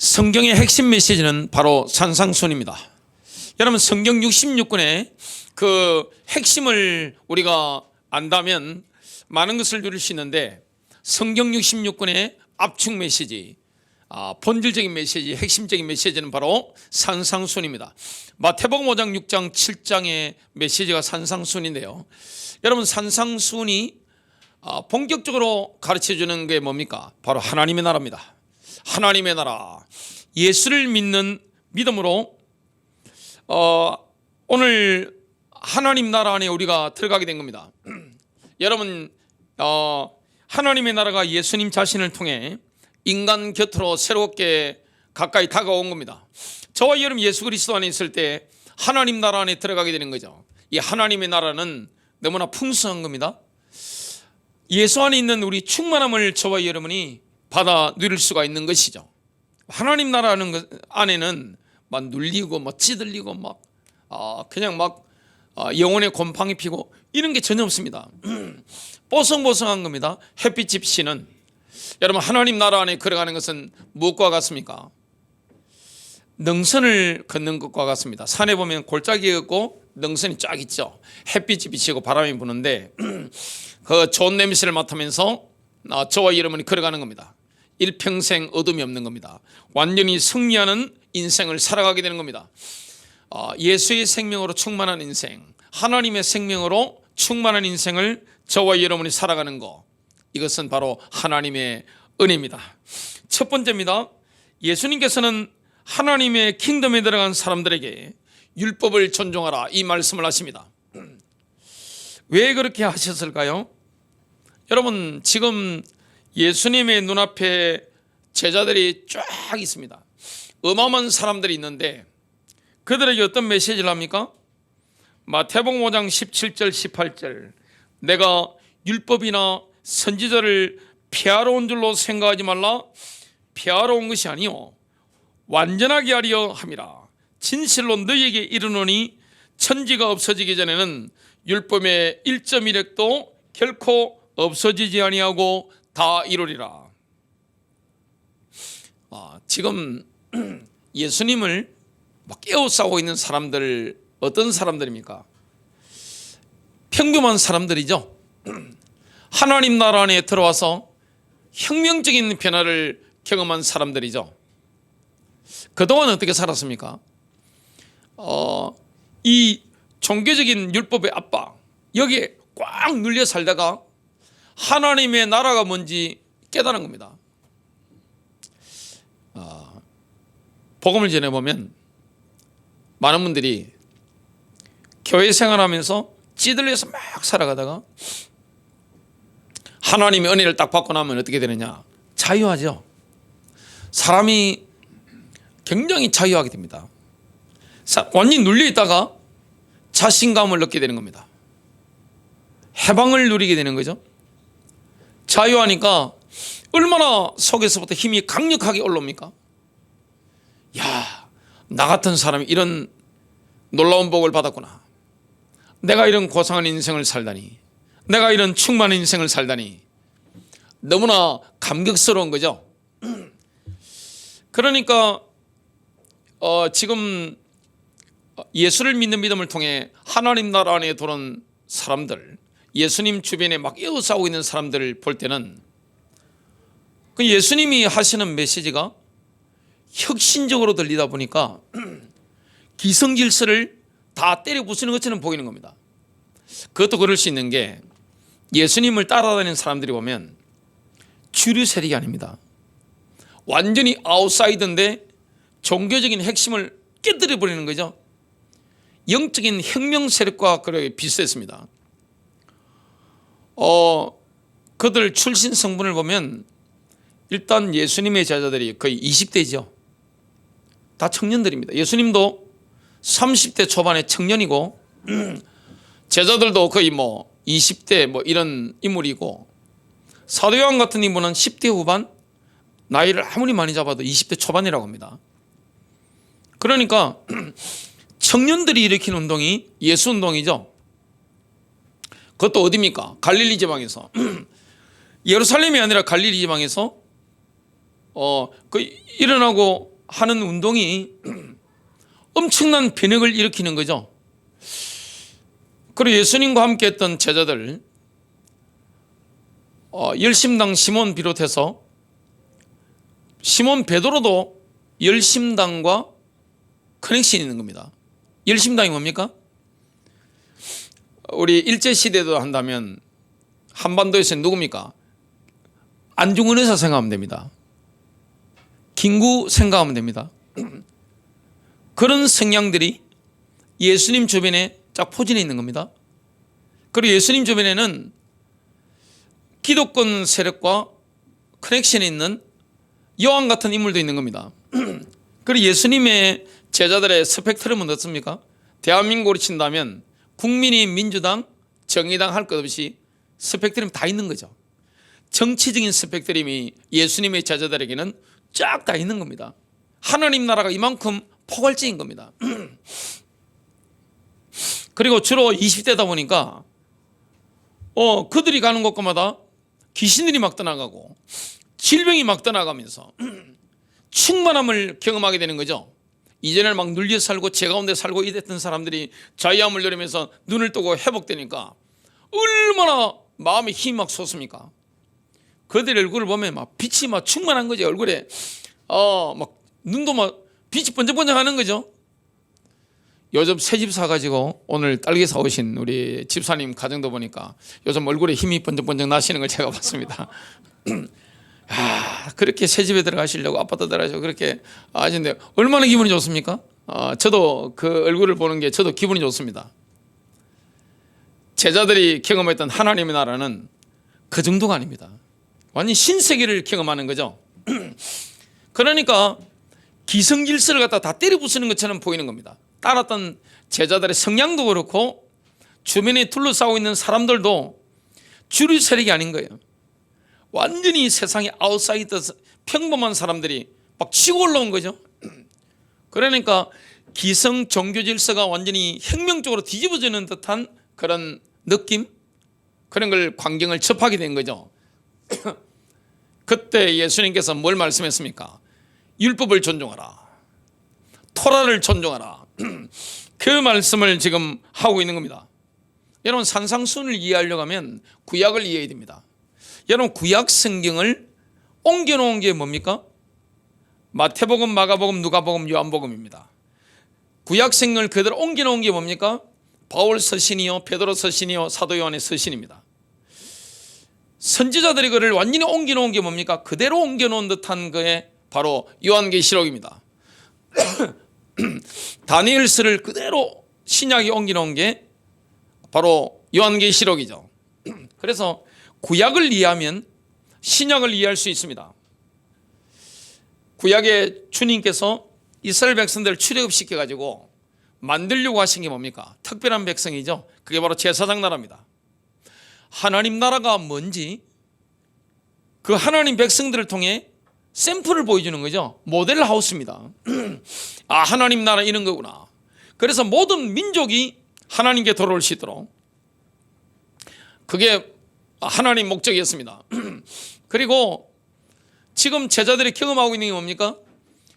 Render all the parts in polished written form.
성경의 핵심 메시지는 바로 산상순입니다. 여러분, 성경 66권의 그 핵심을 우리가 안다면 많은 것을 누릴 수 있는데, 성경 66권의 압축 메시지, 본질적인 메시지, 핵심적인 메시지는 바로 산상순입니다. 마태복음 5장, 6장, 7장의 메시지가 산상순인데요. 여러분, 산상순이 본격적으로 가르쳐주는 게 뭡니까? 바로 하나님의 나라입니다. 하나님의 나라, 예수를 믿는 믿음으로 오늘 하나님 나라 안에 우리가 들어가게 된 겁니다. 여러분, 하나님의 나라가 예수님 자신을 통해 인간 곁으로 새롭게 가까이 다가온 겁니다. 저와 여러분 예수 그리스도 안에 있을 때 하나님 나라 안에 들어가게 되는 거죠. 이 하나님의 나라는 너무나 풍성한 겁니다. 예수 안에 있는 우리 충만함을 저와 여러분이 받아 누릴 수가 있는 것이죠. 하나님 나라는 것 안에는 막 눌리고 막 찌들리고 막 그냥 막 영혼의 곰팡이 피고 이런 게 전혀 없습니다. 뽀송뽀송한 겁니다. 햇빛이 비치는. 여러분, 하나님 나라 안에 걸어가는 것은 무엇과 같습니까? 능선을 걷는 것과 같습니다. 산에 보면 골짜기 걷고 능선이 쫙 있죠. 햇빛이 비치고 바람이 부는데 그 좋은 냄새를 맡으면서 저와 여러분이 걸어가는 겁니다. 일평생 어둠이 없는 겁니다. 완전히 승리하는 인생을 살아가게 되는 겁니다. 예수의 생명으로 충만한 인생, 하나님의 생명으로 충만한 인생을 저와 여러분이 살아가는 것, 이것은 바로 하나님의 은혜입니다. 첫 번째입니다. 예수님께서는 하나님의 킹덤에 들어간 사람들에게 율법을 존중하라, 이 말씀을 하십니다. 왜 그렇게 하셨을까요? 여러분, 지금 예수님의 눈앞에 제자들이 쫙 있습니다. 어마어마한 사람들이 있는데 그들에게 어떤 메시지를 합니까? 마태복음 5장 17절 18절, 내가 율법이나 선지자를 폐하러 온 줄로 생각하지 말라. 폐하러 온 것이 아니요 완전하게 하려 함이라. 진실로 너희에게 이르노니 천지가 없어지기 전에는 율법의 1.1획도 결코 없어지지 아니하고 다 이루리라. 지금 예수님을 깨워싸고 있는 사람들, 어떤 사람들입니까? 평범한 사람들이죠. 하나님 나라 안에 들어와서 혁명적인 변화를 경험한 사람들이죠. 그동안 어떻게 살았습니까? 이 종교적인 율법의 압박, 여기에 꽉 눌려 살다가 하나님의 나라가 뭔지 깨달은 겁니다. 복음을 전해보면 많은 분들이 교회 생활하면서 찌들려서 막 살아가다가 하나님의 은혜를 딱 받고 나면 어떻게 되느냐? 자유하죠. 사람이 굉장히 자유하게 됩니다. 완전히 눌려있다가 자신감을 얻게 되는 겁니다. 해방을 누리게 되는 거죠. 자유하니까 얼마나 속에서부터 힘이 강력하게 올라옵니까? 야, 나 같은 사람이 이런 놀라운 복을 받았구나. 내가 이런 고상한 인생을 살다니, 내가 이런 충만한 인생을 살다니, 너무나 감격스러운 거죠. 그러니까 지금 예수를 믿는 믿음을 통해 하나님 나라 안에 들어온 사람들, 예수님 주변에 막 에워싸고 있는 사람들을 볼 때는 그 예수님이 하시는 메시지가 혁신적으로 들리다 보니까 기성질서를 다 때려 부수는 것처럼 보이는 겁니다. 그것도 그럴 수 있는 게, 예수님을 따라다니는 사람들이 보면 주류 세력이 아닙니다. 완전히 아웃사이더인데 종교적인 핵심을 깨뜨려 버리는 거죠. 영적인 혁명 세력과 그렇게 비슷했습니다. 그들 출신 성분을 보면 일단 예수님의 제자들이 거의 20대죠. 다 청년들입니다. 예수님도 30대 초반의 청년이고 제자들도 거의 20대 이런 인물이고, 사도 요한 같은 인물은 10대 후반, 나이를 아무리 많이 잡아도 20대 초반이라고 합니다. 그러니까 청년들이 일으킨 운동이 예수 운동이죠. 그것도 어디입니까? 갈릴리 지방에서. 예루살렘이 아니라 갈릴리 지방에서 일어나고 하는 운동이 엄청난 변혁을 일으키는 거죠. 그리고 예수님과 함께 했던 제자들, 열심당 시몬 비롯해서 시몬 베드로도 열심당과 커넥션이 있는 겁니다. 열심당이 뭡니까? 우리 일제시대도 한다면 한반도에서 누굽니까? 안중근 의사 생각하면 됩니다. 김구 생각하면 됩니다. 그런 성향들이 예수님 주변에 쫙 포진해 있는 겁니다. 그리고 예수님 주변에는 기독권 세력과 커넥션이 있는 요한 같은 인물도 있는 겁니다. 그리고 예수님의 제자들의 스펙트럼은 어떻습니까? 대한민국으로 친다면 국민의 민주당, 정의당 할 것 없이 스펙트럼이 다 있는 거죠. 정치적인 스펙트럼이 예수님의 제자들에게는 쫙 다 있는 겁니다. 하나님 나라가 이만큼 포괄적인 겁니다. 그리고 주로 20대다 보니까 그들이 가는 곳마다 귀신들이 막 떠나가고 질병이 막 떠나가면서 충만함을 경험하게 되는 거죠. 이전에 막 눌려 살고 제 가운데 살고 이랬던 사람들이 자유함을 누리면서 눈을 뜨고 회복되니까 얼마나 마음에 힘이 막 솟습니까? 그들의 얼굴을 보면 막 빛이 막 충만한 거죠. 얼굴에 막 눈도 막 빛이 번쩍번쩍 하는 거죠. 요즘 새집 사가지고 오늘 딸기 사오신 우리 집사님 가정도 보니까 요즘 얼굴에 힘이 번쩍번쩍 나시는 걸 제가 봤습니다. 그렇게 새집에 들어가시려고 아파트 들어가시고 그렇게 하시는데 얼마나 기분이 좋습니까? 저도 그 얼굴을 보는 게 저도 기분이 좋습니다. 제자들이 경험했던 하나님의 나라는 그 정도가 아닙니다. 완전히 신세계를 경험하는 거죠. 그러니까 기성질서를 갖다 다 때려 부수는 것처럼 보이는 겁니다. 따랐던 제자들의 성향도 그렇고 주변에 둘러싸고 있는 사람들도 주류 세력이 아닌 거예요. 완전히 세상의 아웃사이더 평범한 사람들이 막 치고 올라온 거죠. 그러니까 기성 종교 질서가 완전히 혁명적으로 뒤집어지는 듯한 그런 느낌, 그런 걸 광경을 접하게 된 거죠. 그때 예수님께서 뭘 말씀했습니까? 율법을 존중하라, 토라를 존중하라. 그 말씀을 지금 하고 있는 겁니다. 여러분, 산상수훈을 이해하려고 하면 구약을 이해해야 됩니다. 여러분, 구약 성경을 옮겨놓은 게 뭡니까? 마태복음, 마가복음, 누가복음, 요한복음입니다. 구약 성경을 그대로 옮겨놓은 게 뭡니까? 바울 서신이요, 베드로 서신이요, 사도 요한의 서신입니다. 선지자들이 그를 완전히 옮겨놓은 게 뭡니까? 그대로 옮겨놓은 듯한 거에 바로 요한계시록입니다. 다니엘서를 그대로 신약에 옮겨놓은 게 바로 요한계시록이죠. 그래서 구약을 이해하면 신약을 이해할 수 있습니다. 구약에 주님께서 이스라엘 백성들을 출애굽시켜가지고 만들려고 하신 게 뭡니까? 특별한 백성이죠. 그게 바로 제사장 나라입니다. 하나님 나라가 뭔지 그 하나님 백성들을 통해 샘플을 보여주는 거죠. 모델 하우스입니다. 하나님 나라 이런 거구나. 그래서 모든 민족이 하나님께 돌아올 수 있도록, 그게 하나님 목적이었습니다. 그리고 지금 제자들이 경험하고 있는 게 뭡니까?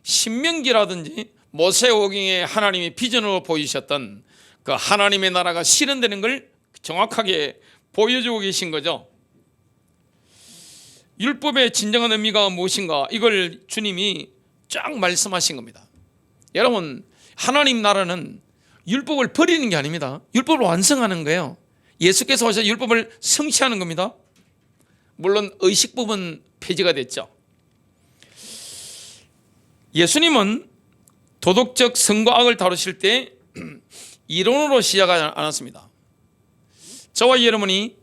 신명기라든지 모세오경에 하나님이 비전으로 보이셨던 그 하나님의 나라가 실현되는 걸 정확하게 보여주고 계신 거죠. 율법의 진정한 의미가 무엇인가, 이걸 주님이 쫙 말씀하신 겁니다. 여러분, 하나님 나라는 율법을 버리는 게 아닙니다. 율법을 완성하는 거예요. 예수께서 오셔서 율법을 성취하는 겁니다. 물론 의식법은 폐지가 됐죠. 예수님은 도덕적 선과 악을 다루실 때 이론으로 시작하지 않았습니다. 저와 여러분이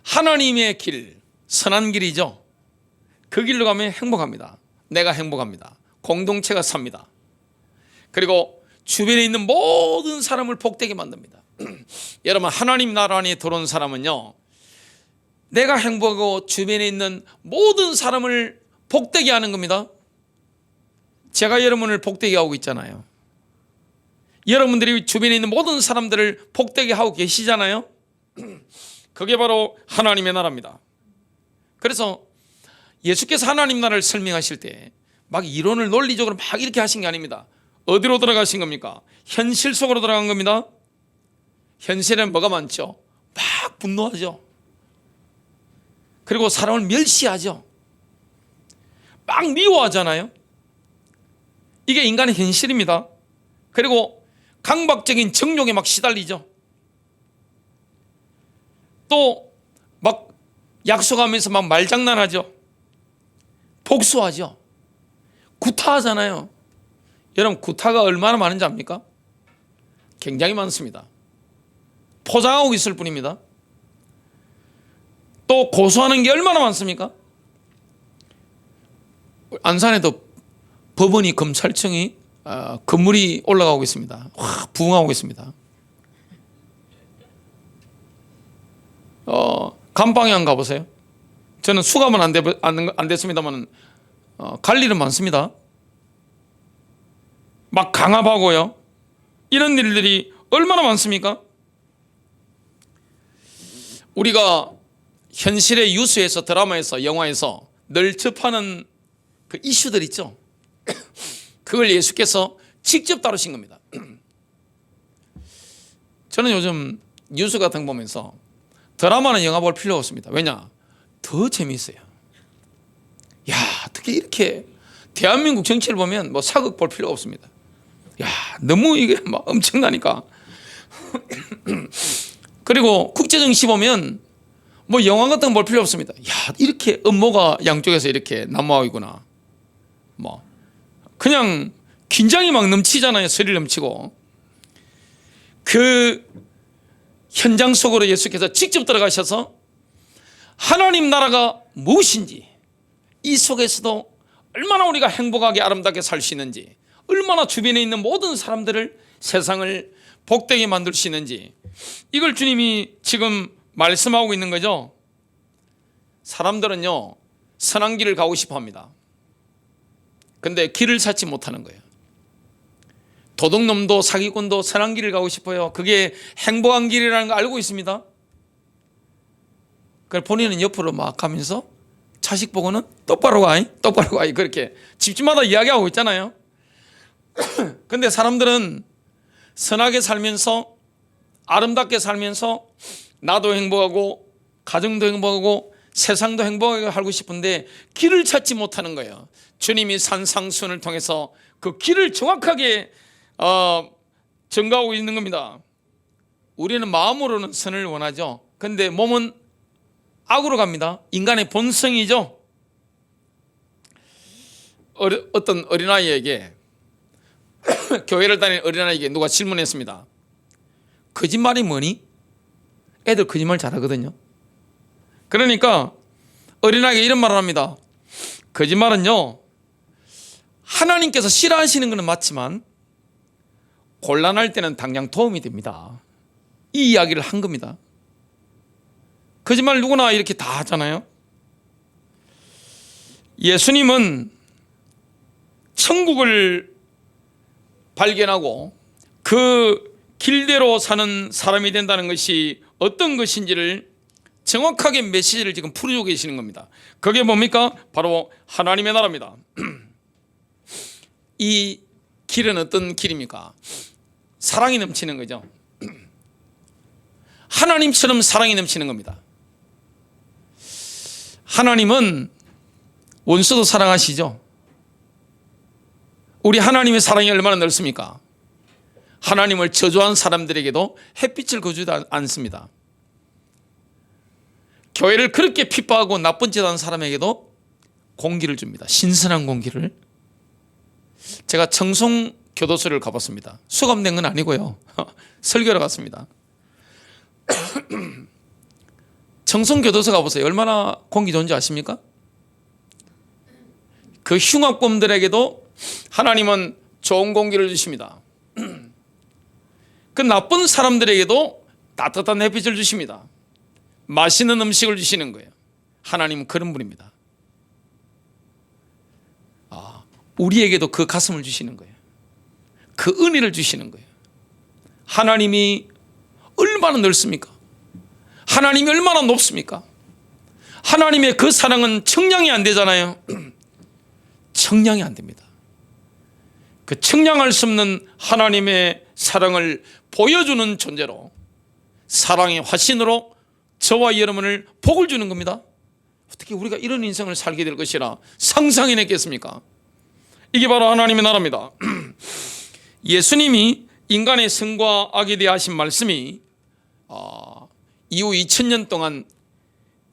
하나님의 길, 선한 길이죠. 그 길로 가면 행복합니다. 내가 행복합니다. 공동체가 삽니다. 그리고 주변에 있는 모든 사람을 복되게 만듭니다. 여러분, 하나님 나라 안에 들어온 사람은요, 내가 행복하고 주변에 있는 모든 사람을 복되게 하는 겁니다. 제가 여러분을 복되게 하고 있잖아요. 여러분들이 주변에 있는 모든 사람들을 복되게 하고 계시잖아요. 그게 바로 하나님의 나라입니다. 그래서 예수께서 하나님 나라를 설명하실 때 막 이론을 논리적으로 막 이렇게 하신 게 아닙니다. 어디로 들어가신 겁니까? 현실 속으로 들어간 겁니다. 현실에는 뭐가 많죠? 막 분노하죠. 그리고 사람을 멸시하죠. 막 미워하잖아요. 이게 인간의 현실입니다. 그리고 강박적인 정욕에 막 시달리죠. 또 막 약속하면서 막 말장난하죠. 복수하죠. 구타하잖아요. 여러분, 구타가 얼마나 많은지 압니까? 굉장히 많습니다. 포장하고 있을 뿐입니다. 또 고소하는 게 얼마나 많습니까? 안산에도 법원이, 검찰청이 건물이 올라가고 있습니다. 확 부흥하고 있습니다. 감방향 가보세요. 저는 수감은 안 됐습니다만 갈 일은 많습니다. 막 강압하고요. 이런 일들이 얼마나 많습니까? 우리가 현실의 뉴스에서, 드라마에서, 영화에서 늘 접하는 그 이슈들 있죠. 그걸 예수께서 직접 다루신 겁니다. 저는 요즘 뉴스 같은 거 보면서 드라마는 영화 볼 필요 없습니다. 왜냐? 더 재미있어요. 야, 어떻게 이렇게 대한민국 정치를 보면 뭐 사극 볼 필요 없습니다. 야, 너무 이게 막 엄청나니까. 그리고 국제정치 보면 뭐 영화 같은 거 볼 필요 없습니다. 야, 이렇게 음모가 양쪽에서 이렇게 난무하고 있구나. 뭐 그냥 긴장이 막 넘치잖아요. 스릴 넘치고. 그 현장 속으로 예수께서 직접 들어가셔서 하나님 나라가 무엇인지, 이 속에서도 얼마나 우리가 행복하게 아름답게 살 수 있는지, 얼마나 주변에 있는 모든 사람들을, 세상을 복되게 만들 수 있는지, 이걸 주님이 지금 말씀하고 있는 거죠. 사람들은요, 선한 길을 가고 싶어 합니다. 근데 길을 찾지 못하는 거예요. 도둑놈도 사기꾼도 선한 길을 가고 싶어요. 그게 행복한 길이라는 거 알고 있습니다. 그래서 본인은 옆으로 막 가면서 자식 보고는 똑바로 가, 똑바로 가, 그렇게 집집마다 이야기하고 있잖아요. 근데 사람들은 선하게 살면서, 아름답게 살면서 나도 행복하고 가정도 행복하고 세상도 행복하게 살고 싶은데 길을 찾지 못하는 거예요. 주님이 산상수훈을 통해서 그 길을 정확하게 증거하고 있는 겁니다. 우리는 마음으로는 선을 원하죠. 근데 몸은 악으로 갑니다. 인간의 본성이죠. 어떤 어린아이에게 교회를 다니는 어린아이에게 누가 질문했습니다. 거짓말이 뭐니? 애들 거짓말 잘하거든요. 그러니까 어린아이가 이런 말을 합니다. 거짓말은요, 하나님께서 싫어하시는 것은 맞지만 곤란할 때는 당장 도움이 됩니다. 이 이야기를 한 겁니다. 거짓말 누구나 이렇게 다 하잖아요. 예수님은 천국을 발견하고 그 길대로 사는 사람이 된다는 것이 어떤 것인지를 정확하게 메시지를 지금 풀어주고 계시는 겁니다. 그게 뭡니까? 바로 하나님의 나라입니다. 이 길은 어떤 길입니까? 사랑이 넘치는 거죠. 하나님처럼 사랑이 넘치는 겁니다. 하나님은 원수도 사랑하시죠. 우리 하나님의 사랑이 얼마나 넓습니까? 하나님을 저주한 사람들에게도 햇빛을 거주지 않습니다. 교회를 그렇게 핍박하고 나쁜 짓 한 사람에게도 공기를 줍니다. 신선한 공기를. 제가 청송 교도소를 가봤습니다. 수감된 건 아니고요. 설교를 갔습니다. 청송 교도소 가보세요. 얼마나 공기 좋은지 아십니까? 그 흉악범들에게도 하나님은 좋은 공기를 주십니다. 그 나쁜 사람들에게도 따뜻한 햇빛을 주십니다. 맛있는 음식을 주시는 거예요. 하나님은 그런 분입니다. 우리에게도 그 가슴을 주시는 거예요. 그 은혜를 주시는 거예요. 하나님이 얼마나 넓습니까? 하나님이 얼마나 높습니까? 하나님의 그 사랑은 측량이 안 되잖아요. 청량이 안 됩니다. 그 청량할 수 없는 하나님의 사랑을 보여주는 존재로 사랑의 화신으로 저와 여러분을 복을 주는 겁니다. 어떻게 우리가 이런 인생을 살게 될 것이라 상상해냈겠습니까? 이게 바로 하나님의 나라입니다. 예수님이 인간의 선과 악에 대해 하신 말씀이 이후 2000년 동안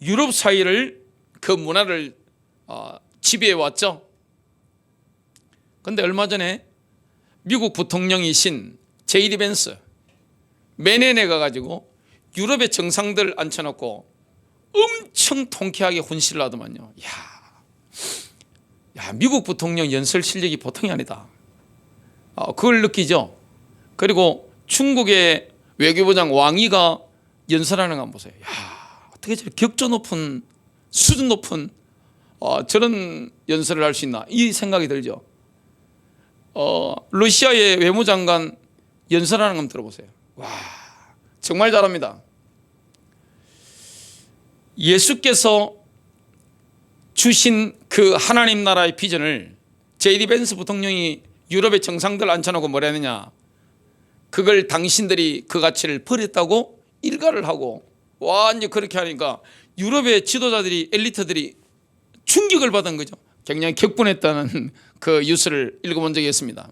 유럽 사회를 그 문화를 지배해 왔죠. 그런데 얼마 전에 미국 부통령이신 제이디 벤스 매년에 가가지고 유럽의 정상들 앉혀놓고 엄청 통쾌하게 훈시를 하더만요. 야, 미국 부통령 연설 실력이 보통이 아니다. 그걸 느끼죠. 그리고 중국의 외교부장 왕이가 연설하는 거 한번 보세요. 야, 어떻게 저렇게 격조 높은 수준 높은 저런 연설을 할 수 있나 이 생각이 들죠. 러시아의 외무장관 연설하는 거 한번 들어보세요. 와, 정말 잘합니다. 예수께서 주신 그 하나님 나라의 비전을 제이디 벤스 부통령이 유럽의 정상들 앉혀놓고 뭐라 했느냐, 그걸 당신들이 그 가치를 버렸다고 일가를 하고 완전 그렇게 하니까 유럽의 지도자들이 엘리트들이 충격을 받은 거죠. 굉장히 격분했다는 그 뉴스를 읽어본 적이 있습니다.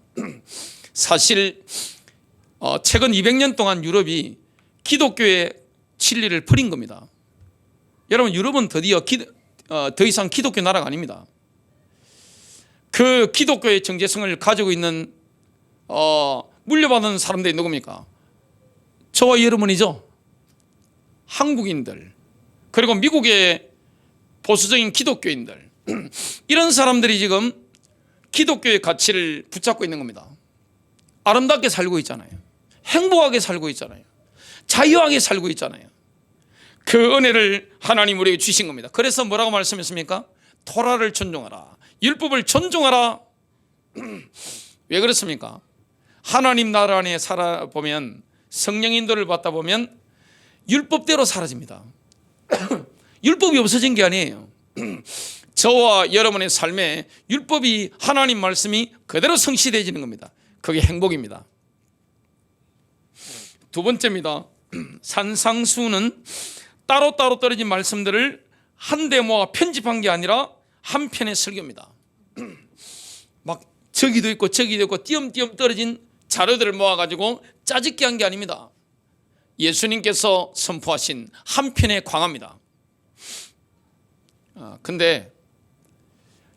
사실 최근 200년 동안 유럽이 기독교의 진리를 버린 겁니다. 여러분, 유럽은 드디어 더 이상 기독교 나라가 아닙니다. 그 기독교의 정체성을 가지고 있는 물려받은 사람들이 누굽니까? 저와 여러분이죠. 한국인들, 그리고 미국의 보수적인 기독교인들, 이런 사람들이 지금 기독교의 가치를 붙잡고 있는 겁니다. 아름답게 살고 있잖아요. 행복하게 살고 있잖아요. 자유하게 살고 있잖아요. 그 은혜를 하나님 우리에게 주신 겁니다. 그래서 뭐라고 말씀했습니까? 토라를 존중하라, 율법을 존중하라. 왜 그렇습니까? 하나님 나라 안에 살아보면, 성령 인도를 받다 보면 율법대로 사라집니다. 율법이 없어진 게 아니에요. 저와 여러분의 삶에 율법이, 하나님 말씀이 그대로 성취되어지는 겁니다. 그게 행복입니다. 두 번째입니다. 산상수는 따로따로 떨어진 말씀들을 한데 모아 편집한 게 아니라 한 편의 설교입니다. 막 저기도 있고 저기도 있고 띄엄띄엄 떨어진 자료들을 모아가지고 짜집기 한 게 아닙니다. 예수님께서 선포하신 한 편의 광화입니다. 근데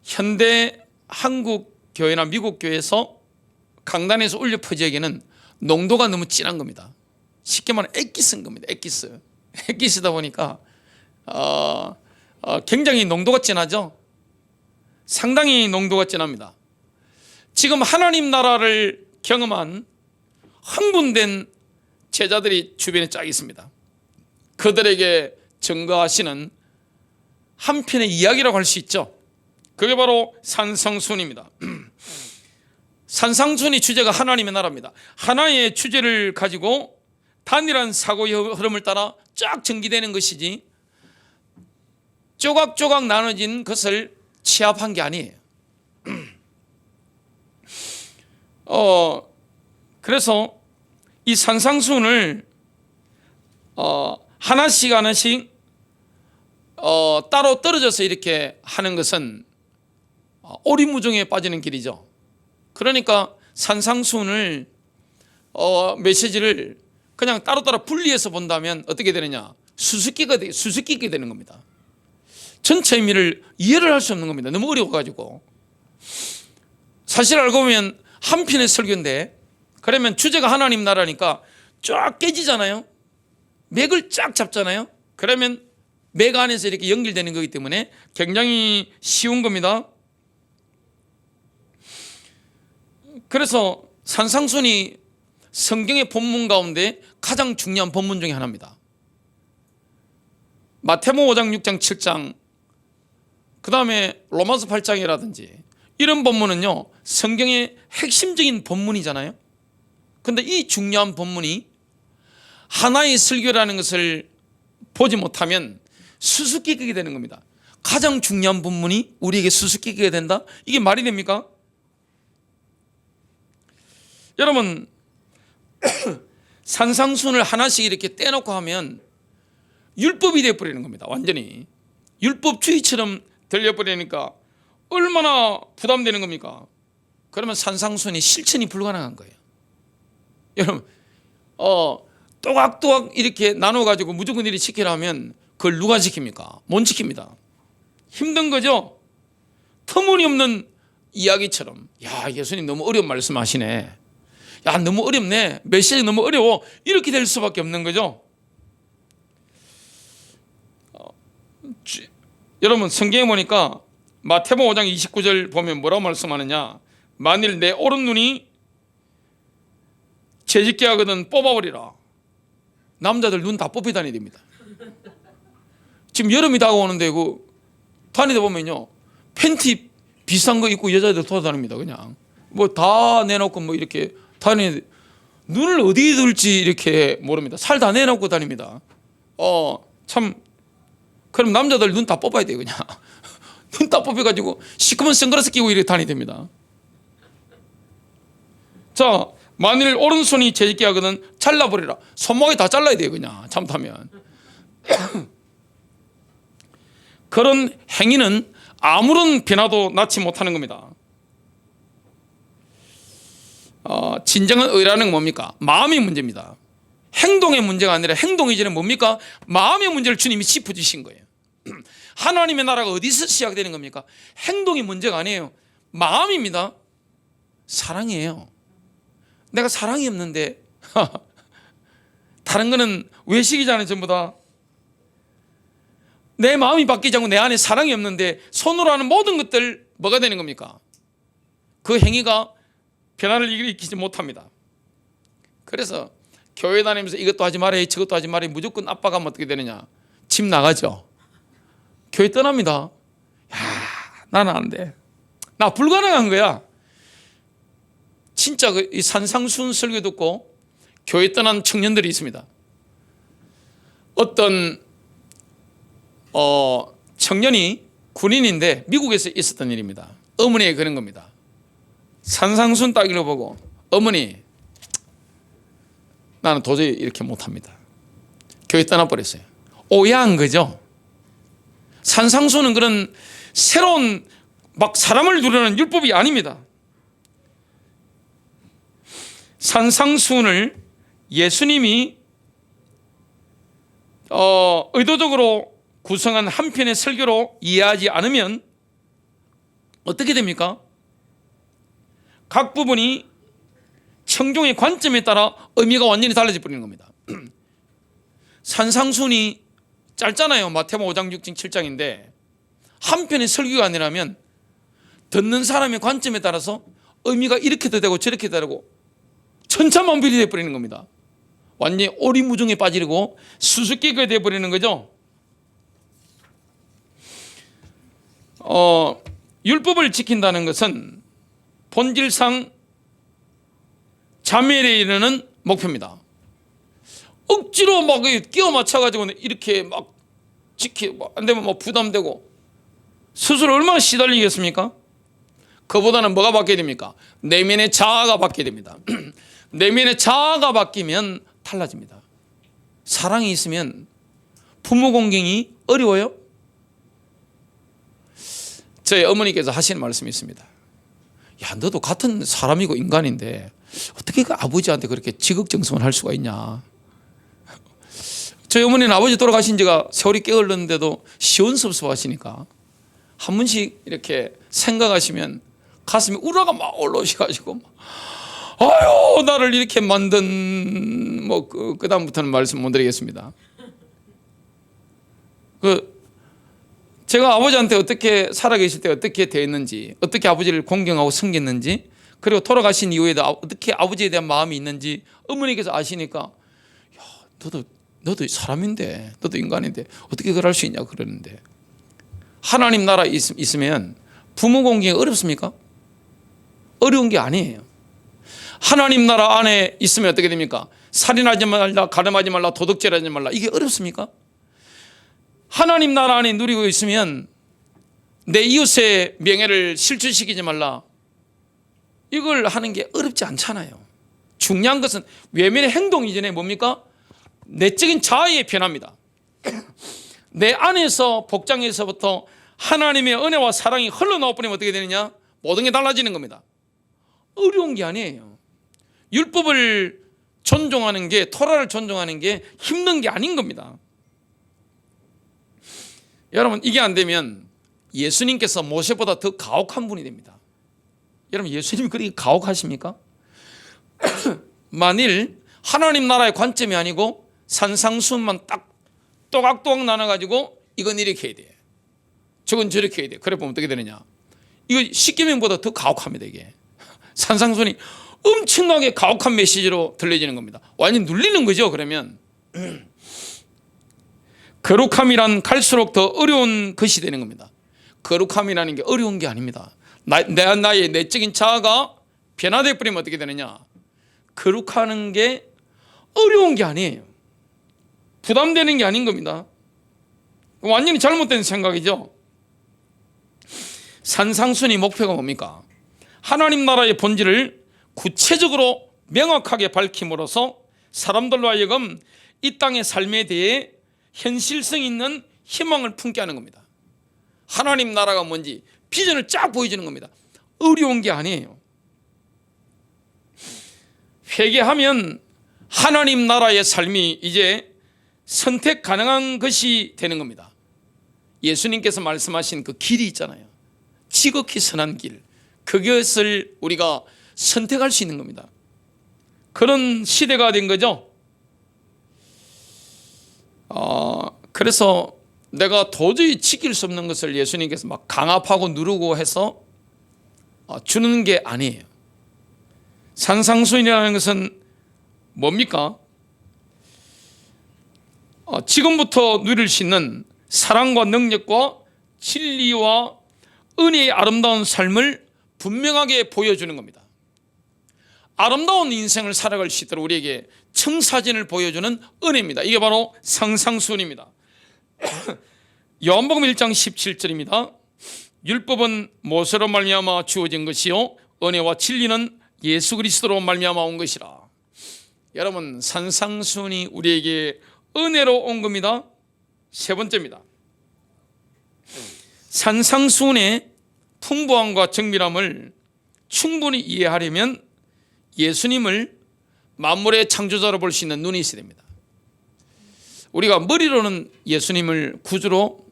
현대 한국 교회나 미국 교회에서 강단에서 울려 퍼지기에는 농도가 너무 진한 겁니다. 쉽게 말하면 액기스인 겁니다. 액기스다 보니까 굉장히 농도가 진하죠. 상당히 농도가 진합니다. 지금 하나님 나라를 경험한 흥분된 제자들이 주변에 쫙 있습니다. 그들에게 증거하시는 한 편의 이야기라고 할 수 있죠. 그게 바로 산상수훈입니다. 산상수훈의 주제가 하나님의 나라입니다. 하나의 주제를 가지고 단일한 사고의 흐름을 따라 쫙 전개되는 것이지 조각조각 나눠진 것을 취합한 게 아니에요. 그래서 이 산상수훈을 하나씩 따로 떨어져서 이렇게 하는 것은 오리무중에 빠지는 길이죠. 그러니까 산상수훈을 메시지를 그냥 따로따로 분리해서 본다면 어떻게 되느냐, 수수께끼게 되는 겁니다. 전체 의미를 이해를 할 수 없는 겁니다. 너무 어려워가지고. 사실 알고 보면 한 편의 설교인데, 그러면 주제가 하나님 나라니까 쫙 깨지잖아요. 맥을 쫙 잡잖아요. 그러면 맥 안에서 이렇게 연결되는 거기 때문에 굉장히 쉬운 겁니다. 그래서 산상수훈이 성경의 본문 가운데 가장 중요한 본문 중에 하나입니다. 마태복음 5장, 6장, 7장, 그 다음에 로마서 8장이라든지 이런 본문은요, 성경의 핵심적인 본문이잖아요. 그런데 이 중요한 본문이 하나의 설교라는 것을 보지 못하면 수수께끼게 되는 겁니다. 가장 중요한 본문이 우리에게 수수께끼가 된다? 이게 말이 됩니까? 여러분, 산상순을 하나씩 이렇게 떼놓고 하면 율법이 되어버리는 겁니다. 완전히 율법주의처럼 들려버리니까 얼마나 부담되는 겁니까? 그러면 산상순이 실천이 불가능한 거예요. 여러분, 또각또각 이렇게 나눠가지고 무조건 이렇게 지키라 하면 그걸 누가 지킵니까? 못 지킵니다. 힘든 거죠? 터무니없는 이야기처럼, 야, 예수님 너무 어려운 말씀 하시네. 야, 너무 어렵네. 메시지 너무 어려워. 이렇게 될 수밖에 없는 거죠. 여러분, 성경에 보니까 마태복음 5장 29절 보면 뭐라고 말씀하느냐? 만일 내 오른눈이 채찍게 하거든 뽑아버리라. 남자들 눈 다 뽑히 다니야 됩니다. 지금 여름이 다가오는데 다니다 보면요, 팬티 비싼 거 입고 여자들 돌아다닙니다. 그냥 뭐 다 내놓고 뭐 이렇게 다니는데 눈을 어디에 둘지 이렇게 모릅니다. 살 다 내놓고 다닙니다. 참, 그럼 남자들 눈 다 뽑아야 돼요. 그냥 눈 다 뽑혀가지고 시커먼 선글라스 끼고 이렇게 다니야 됩니다. 자, 만일 오른손이 채찍게 하거든 잘라버리라. 손목에 다 잘라야 돼요. 그냥 잘못하면. 그런 행위는 아무런 변화도 낳지 못하는 겁니다. 진정한 의라는 건 뭡니까? 마음의 문제입니다. 행동의 문제가 아니라 행동 이전에 뭡니까? 마음의 문제를 주님이 짚어주신 거예요. 하나님의 나라가 어디서 시작되는 겁니까? 행동이 문제가 아니에요. 마음입니다. 사랑이에요. 내가 사랑이 없는데 다른 거는 외식이잖아요. 전부 다. 내 마음이 바뀌지 않고 내 안에 사랑이 없는데 손으로 하는 모든 것들 뭐가 되는 겁니까? 그 행위가 변화를 일으키지 못합니다. 그래서 교회 다니면서 이것도 하지 말아야 저것도 하지 말아야 무조건 아빠가 하면 어떻게 되느냐? 집 나가죠. 교회 떠납니다. 야, 나는 안 돼. 나 불가능한 거야. 진짜 이 산상순 설교 듣고 교회 떠난 청년들이 있습니다. 어떤 청년이 군인인데 미국에서 있었던 일입니다. 어머니가 그런 겁니다. 산상순 따기를 보고, 어머니, 나는 도저히 이렇게 못합니다. 교회 떠나버렸어요. 오해한 거죠. 산상순은 그런 새로운 막 사람을 누르는 율법이 아닙니다. 산상순을 예수님이 의도적으로 구성한 한 편의 설교로 이해하지 않으면 어떻게 됩니까? 각 부분이 청중의 관점에 따라 의미가 완전히 달라져 버리는 겁니다. 산상순이 짧잖아요. 마태복음 5장 6장 7장인데 한 편의 설교가 아니라면 듣는 사람의 관점에 따라서 의미가 이렇게도 되고 저렇게도 되고 천차만별이 되어버리는 겁니다. 완전히 오리무중에 빠지고 수수께끼가 되어버리는 거죠. 율법을 지킨다는 것은 본질상 자멸에 이르는 목표입니다. 억지로 막 끼워 맞춰가지고 이렇게 막 지키고 안 되면 막 부담되고 스스로 얼마나 시달리겠습니까? 그보다는 뭐가 바뀌어야 됩니까? 내면의 자아가 바뀌어야 됩니다. 내면의 자아가 바뀌면 달라집니다. 사랑이 있으면 부모 공경이 어려워요? 저희 어머니께서 하시는 말씀이 있습니다. 야, 너도 같은 사람이고 인간인데 어떻게 그 아버지한테 그렇게 지극정성을 할 수가 있냐. 저희 어머니는 아버지 돌아가신 지가 세월이 꽤 흘렀는데도 시원섭섭하시니까 한 번씩 이렇게 생각하시면 가슴이 우라가 막 올라오셔가지고 아유, 나를 이렇게 만든 그 다음부터는 말씀 못 드리겠습니다. 제가 아버지한테 어떻게 살아계실 때 어떻게 대했는지, 어떻게 아버지를 공경하고 섬겼는지, 그리고 돌아가신 이후에도 어떻게 아버지에 대한 마음이 있는지 어머니께서 아시니까, 야, 너도 사람인데, 너도 인간인데 어떻게 그럴 수 있냐 그러는데, 하나님 나라 있으면 부모 공경이 어렵습니까? 어려운 게 아니에요. 하나님 나라 안에 있으면 어떻게 됩니까? 살인하지 말라, 가늠하지 말라, 도둑질하지 말라, 이게 어렵습니까? 하나님 나라 안에 누리고 있으면 내 이웃의 명예를 실추시키지 말라. 이걸 하는 게 어렵지 않잖아요. 중요한 것은 외면의 행동 이전에 뭡니까? 내적인 자아의 변화입니다. 내 안에서 복장에서부터 하나님의 은혜와 사랑이 흘러나와 버리면 어떻게 되느냐? 모든 게 달라지는 겁니다. 어려운 게 아니에요. 율법을 존중하는 게, 토라를 존중하는 게 힘든 게 아닌 겁니다. 여러분, 이게 안 되면 예수님께서 모세보다 더 가혹한 분이 됩니다. 여러분, 예수님이 그렇게 가혹하십니까? 만일 하나님 나라의 관점이 아니고 산상수훈만 딱 또각또각 나눠가지고 이건 이렇게 해야 돼, 저건 저렇게 해야 돼, 그래 보면 어떻게 되느냐? 이거 십계명보다 더 가혹합니다. 이게 산상수훈이 엄청나게 가혹한 메시지로 들려지는 겁니다. 완전히 눌리는 거죠. 그러면 거룩함이란 갈수록 더 어려운 것이 되는 겁니다. 거룩함이라는 게 어려운 게 아닙니다. 나의 내적인 자아가 변화되어 버리면 어떻게 되느냐? 거룩하는 게 어려운 게 아니에요. 부담되는 게 아닌 겁니다. 완전히 잘못된 생각이죠. 산상순의 목표가 뭡니까? 하나님 나라의 본질을 구체적으로 명확하게 밝힘으로써 사람들로 하여금 이 땅의 삶에 대해 현실성 있는 희망을 품게 하는 겁니다. 하나님 나라가 뭔지 비전을 쫙 보여주는 겁니다. 어려운 게 아니에요. 회개하면 하나님 나라의 삶이 이제 선택 가능한 것이 되는 겁니다. 예수님께서 말씀하신 그 길이 있잖아요. 지극히 선한 길, 그것을 우리가 선택할 수 있는 겁니다. 그런 시대가 된 거죠. 그래서 내가 도저히 지킬 수 없는 것을 예수님께서 막 강압하고 누르고 해서 주는 게 아니에요. 산상수훈이라는 것은 뭡니까? 지금부터 누릴 수 있는 사랑과 능력과 진리와 은혜의 아름다운 삶을 분명하게 보여주는 겁니다. 아름다운 인생을 살아갈 수 있도록 우리에게 청사진을 보여주는 은혜입니다. 이게 바로 산상수훈입니다. 요한복음 1장 17절입니다. 율법은 모세로 말미암아 주어진 것이요 은혜와 진리는 예수 그리스도로 말미암아 온 것이라. 여러분, 산상수훈이 우리에게 은혜로 온 겁니다. 세 번째입니다. 산상수훈의 풍부함과 정밀함을 충분히 이해하려면 예수님을 만물의 창조자로 볼 수 있는 눈이 있어야 됩니다. 우리가 머리로는 예수님을 구주로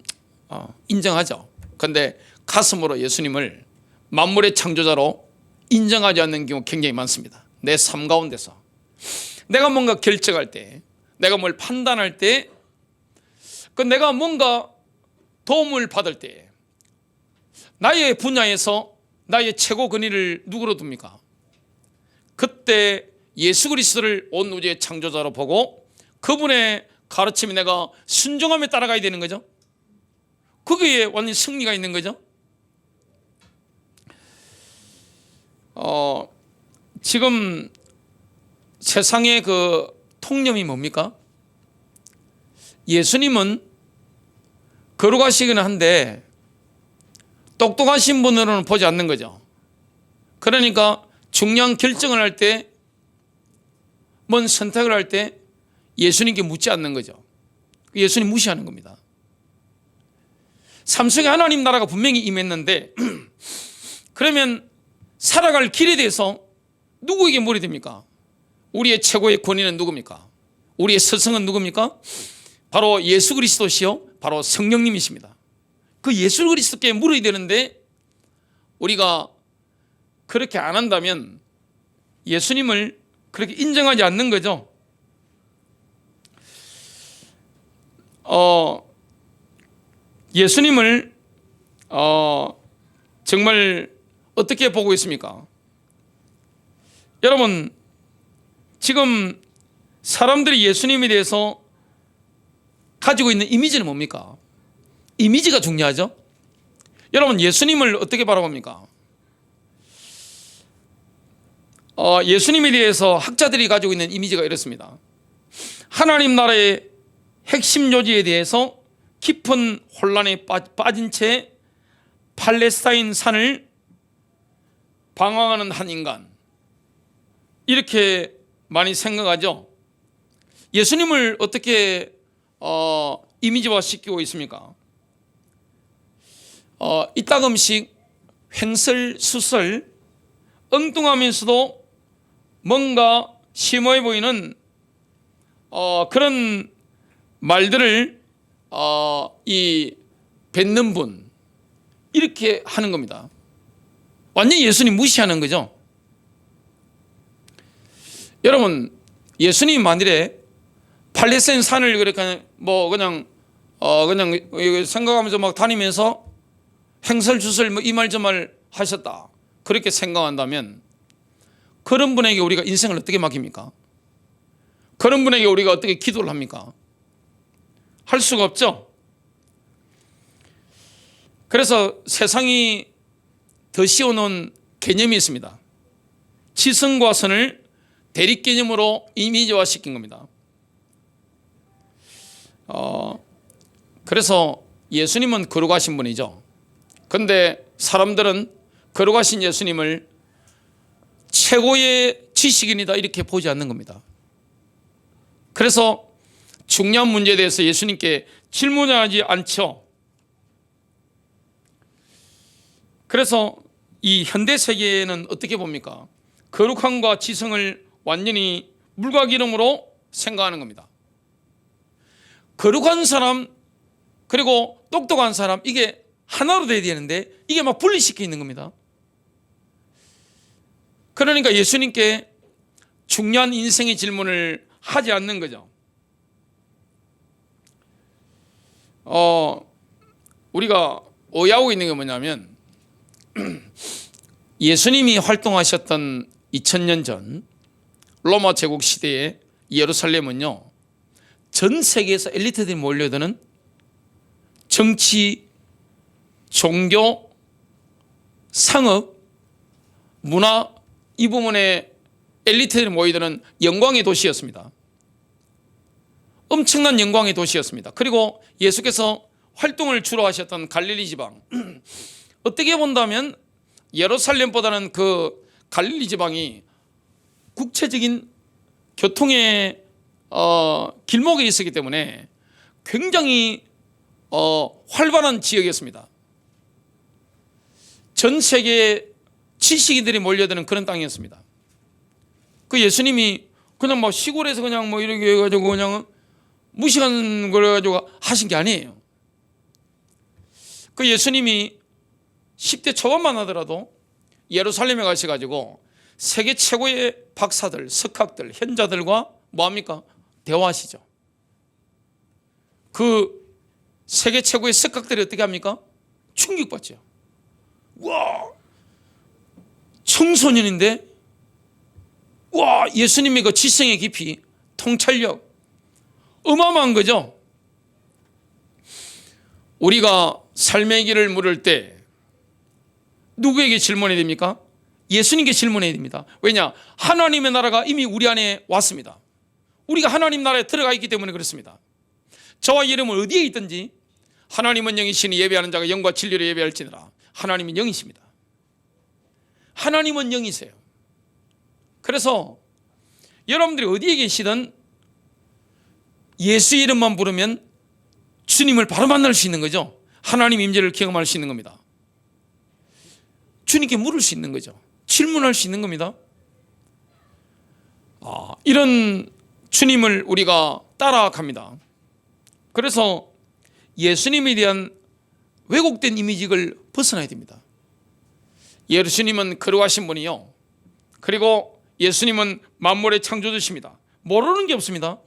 인정하죠. 그런데 가슴으로 예수님을 만물의 창조자로 인정하지 않는 경우 굉장히 많습니다. 내 삶 가운데서 내가 뭔가 결정할 때, 내가 뭘 판단할 때, 내가 뭔가 도움을 받을 때 나의 분야에서 나의 최고 권위를 누구로 둡니까? 그때 예수 그리스도를 온 우주의 창조자로 보고 그분의 가르침에 내가 순종하며 따라가야 되는 거죠. 거기에 완전 승리가 있는 거죠. 지금 세상의 그 통념이 뭡니까? 예수님은 거룩하시긴 한데 똑똑하신 분으로는 보지 않는 거죠. 그러니까 중요한 결정을 할 때, 뭔 선택을 할 때 예수님께 묻지 않는 거죠. 예수님 무시하는 겁니다. 삶 속에 하나님 나라가 분명히 임했는데 그러면 살아갈 길에 대해서 누구에게 물어야 됩니까? 우리의 최고의 권위는 누굽니까? 우리의 스승은 누굽니까? 바로 예수 그리스도시요, 바로 성령님이십니다. 그 예수 그리스도께 물어야 되는데 우리가 그렇게 안 한다면 예수님을 그렇게 인정하지 않는 거죠. 예수님을 정말 어떻게 보고 있습니까? 여러분, 지금 사람들이 예수님에 대해서 가지고 있는 이미지는 뭡니까? 이미지가 중요하죠. 여러분, 예수님을 어떻게 바라봅니까? 예수님에 대해서 학자들이 가지고 있는 이미지가 이렇습니다. 하나님 나라의 핵심 요지에 대해서 깊은 혼란에 빠진 채 팔레스타인 산을 방황하는 한 인간, 이렇게 많이 생각하죠. 예수님을 어떻게 이미지화 시키고 있습니까? 이따금씩 횡설수설, 엉뚱하면서도 뭔가 심오해 보이는 그런 말들을 이 뱉는 분, 이렇게 하는 겁니다. 완전히 예수님 무시하는 거죠. 여러분, 예수님 만일에 팔레스타인 산을 그렇게 그냥 생각하면서 막 다니면서 행설주설 이 말 저 말 하셨다, 그렇게 생각한다면 그런 분에게 우리가 인생을 어떻게 맡깁니까? 그런 분에게 우리가 어떻게 기도를 합니까? 할 수가 없죠. 그래서 세상이 더 씌워놓은 개념이 있습니다. 지성과 선을 대립 개념으로 이미지화 시킨 겁니다. 그래서 예수님은 거룩하신 분이죠. 그런데 사람들은 거룩하신 예수님을 최고의 지식인이다, 이렇게 보지 않는 겁니다. 그래서 중요한 문제에 대해서 예수님께 질문하지 않죠. 그래서 이 현대 세계는 어떻게 봅니까? 거룩함과 지성을 완전히 물과 기름으로 생각하는 겁니다. 거룩한 사람 그리고 똑똑한 사람, 이게 하나로 돼야 되는데 이게 막 분리시켜 있는 겁니다. 그러니까 예수님께 중요한 인생의 질문을 하지 않는 거죠. 우리가 오해하고 있는 게 뭐냐면 예수님이 활동하셨던 2000년 전 로마 제국 시대의 예루살렘은요, 전 세계에서 엘리트들이 몰려드는 정치, 종교, 상업, 문화 이 부분에 엘리트들이 모이드는 영광의 도시였습니다. 엄청난 영광의 도시였습니다. 그리고 예수께서 활동을 주로 하셨던 갈릴리 지방, 어떻게 본다면 예루살렘보다는 그 갈릴리 지방이 국제적인 교통의 길목에 있었기 때문에 굉장히 활발한 지역이었습니다. 전 세계 지식인들이 몰려드는 그런 땅이었습니다. 그 예수님이 그냥 막 시골에서 그냥 뭐 이렇게 해가지고 그냥 무식한 걸 가지고 하신 게 아니에요. 그 예수님이 10대 초반만 하더라도 예루살렘에 가셔가지고 세계 최고의 박사들, 석학들, 현자들과 뭐합니까? 대화하시죠. 그 세계 최고의 석학들이 어떻게 합니까? 충격받죠. 와, 청소년인데, 와, 예수님의 그 지성의 깊이, 통찰력, 어마어마한 거죠. 우리가 삶의 길을 물을 때 누구에게 질문해야 됩니까? 예수님께 질문해야 됩니다. 왜냐? 하나님의 나라가 이미 우리 안에 왔습니다. 우리가 하나님 나라에 들어가 있기 때문에 그렇습니다. 저와 이름은 어디에 있든지 하나님은 영이시니 예배하는 자가 영과 진리로 예배할지니라. 하나님은 영이십니다. 하나님은 영이세요. 그래서 여러분들이 어디에 계시든 예수 이름만 부르면 주님을 바로 만날 수 있는 거죠. 하나님 임재를 경험할 수 있는 겁니다. 주님께 물을 수 있는 거죠. 질문할 수 있는 겁니다. 이런 주님을 우리가 따라갑니다. 그래서 예수님에 대한 왜곡된 이미지를 벗어나야 됩니다. 예수님은 거룩하신 분이요, 그리고 예수님은 만물의 창조주십니다. 모르는 게 없습니다.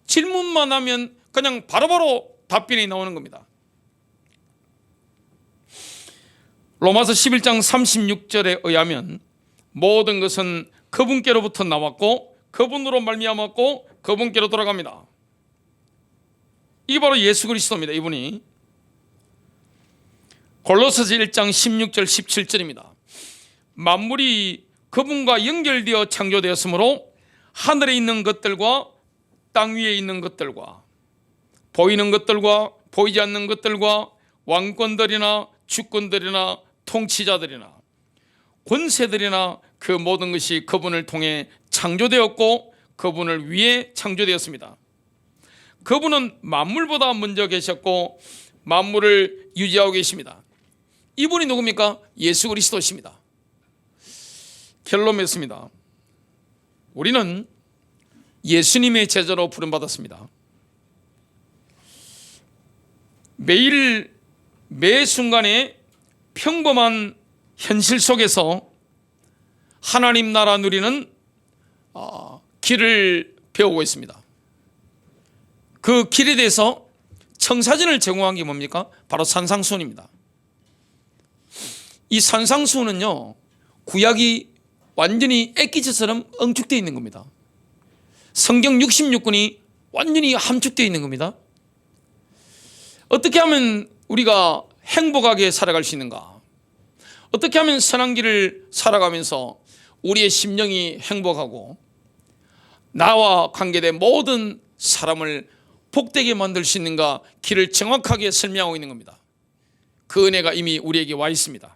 질문만 하면 그냥 바로바로 답변이 나오는 겁니다. 로마서 11장 36절에 의하면 모든 것은 그분께로부터 나왔고 그분으로 말미암았고 그분께로 돌아갑니다. 이게 바로 예수 그리스도입니다. 이분이 골로새서 1장 16절 17절입니다. 만물이 그분과 연결되어 창조되었으므로 하늘에 있는 것들과 땅 위에 있는 것들과 보이는 것들과 보이지 않는 것들과 왕권들이나 주권들이나 통치자들이나 권세들이나 그 모든 것이 그분을 통해 창조되었고 그분을 위해 창조되었습니다. 그분은 만물보다 먼저 계셨고 만물을 유지하고 계십니다. 이분이 누굽니까? 예수 그리스도십니다. 결론 맺습니다. 우리는 예수님의 제자로 부름받았습니다. 매일 매 순간에 평범한 현실 속에서 하나님 나라 누리는 길을 배우고 있습니다. 그 길에 대해서 청사진을 제공한 게 뭡니까? 바로 산상수훈입니다. 이 산상수훈은요, 구약이 완전히 액기처럼 엉축되어 있는 겁니다. 성경 66권이 완전히 함축되어 있는 겁니다. 어떻게 하면 우리가 행복하게 살아갈 수 있는가? 어떻게 하면 선한 길을 살아가면서 우리의 심령이 행복하고 나와 관계된 모든 사람을 복되게 만들 수 있는가? 길을 정확하게 설명하고 있는 겁니다. 그 은혜가 이미 우리에게 와 있습니다.